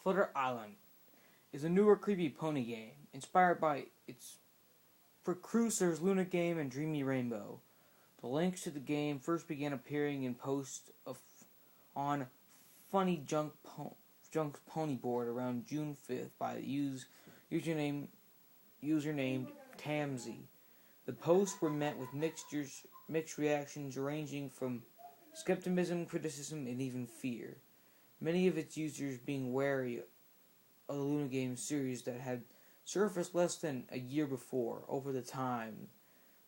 Flutter Island is a newer creepy pony game inspired by its precursors Luna Game and Dreamy Rainbow. The links to the game first began appearing in posts on Funny Junk's Pony board around June 5th by the user named Tamsy. The posts were met with mixed reactions ranging from skepticism, criticism, and even fear. Many of its users being wary of the Luna Game series that had surfaced less than a year before. Over the time,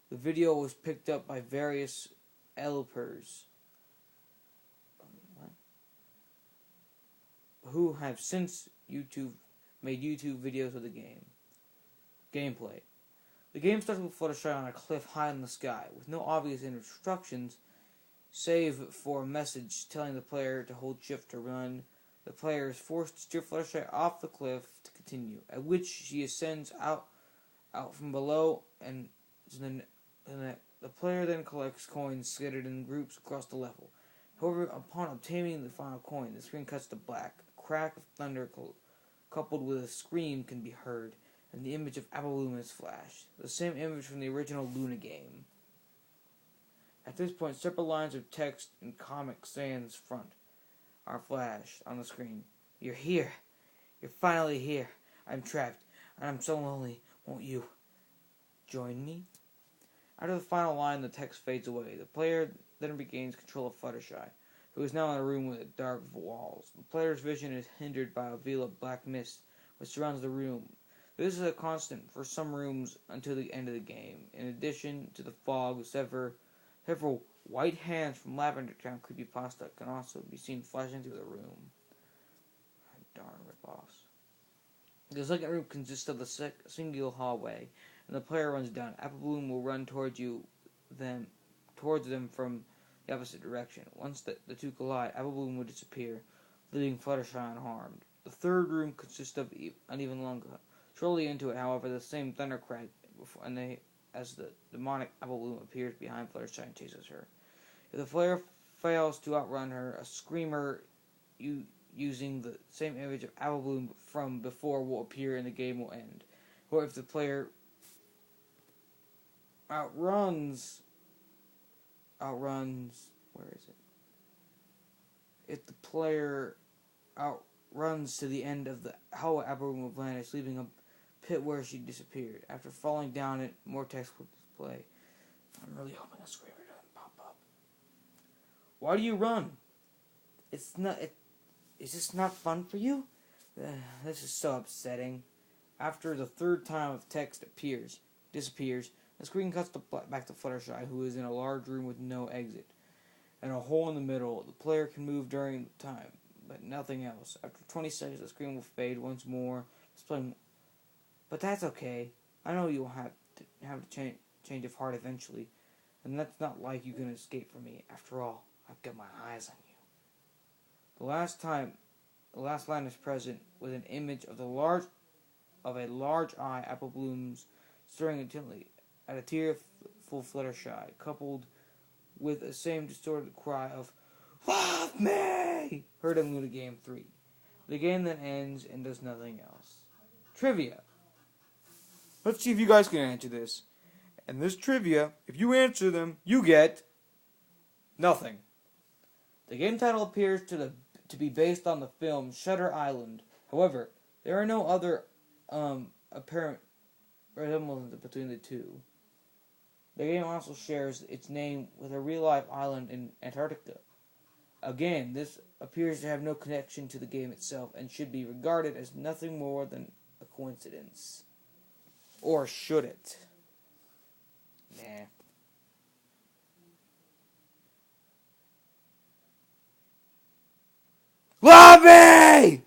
the video was picked up by various developers who have since made YouTube videos of the game. Gameplay. The game starts with Fluttershy on a cliff high in the sky, with no obvious instructions, save for a message telling the player to hold shift to run. The player is forced to steer Fluttershy off the cliff to continue, at which she ascends out from below, and the player then collects coins scattered in groups across the level. However, upon obtaining the final coin, the screen cuts to black. A crack of thunder coupled with a scream can be heard, and the image of Apple Bloom is flashed, the same image from the original Luna Game. At this point, several lines of text in Comic Sans front are flashed on the screen. "You're here. You're finally here. I'm trapped, and I'm so lonely. Won't you join me?" After the final line, the text fades away. The player then regains control of Fluttershy, who is now in a room with dark walls. The player's vision is hindered by a veil of black mist which surrounds the room. This is a constant for some rooms until the end of the game. In addition to the fog, several white hands from Lavender Town Creepypasta can also be seen flashing through the room. Darn ripoffs. The second room consists of the single hallway, and the player runs down. Apple Bloom will run towards them from the opposite direction. Once the two collide, Apple Bloom will disappear, leaving Fluttershy unharmed. The third room consists of uneven longer. Shortly into it, however, the same thundercrack as the demonic Apple Bloom appears behind Fluttershy and chases her. If the player fails to outrun her, a screamer using the same image of Apple Bloom from before will appear and the game will end. Or if the player outruns, where is it? If the player outruns to the end of the hallway, Apple Bloom will vanish, leaving a pit where she disappeared. After falling down it, more text will display. I'm really hoping a screamer doesn't pop up. Why do you run? Is this not fun for you? This is so upsetting. After the third time of text disappears, the screen cuts back to Fluttershy, who is in a large room with no exit and a hole in the middle. The player can move during the time, but nothing else. After 20 seconds, the screen will fade once more, displaying. But that's okay. I know you'll have to change of heart eventually, and that's not like you can escape from me. After all, I've got my eyes on you. The last line is present with an image of a large eye, Apple Bloom's staring intently at a tearful Fluttershy, coupled with the same distorted cry of "Love me!" heard in Luna Game 3. The game then ends and does nothing else. Trivia. Let's see if you guys can answer this. And this trivia, if you answer them, you get nothing. The game title appears to be based on the film Shutter Island. However, there are no other apparent resemblances between the two. The game also shares its name with a real-life island in Antarctica. Again, this appears to have no connection to the game itself and should be regarded as nothing more than a coincidence. Or should it? Nah. Love me!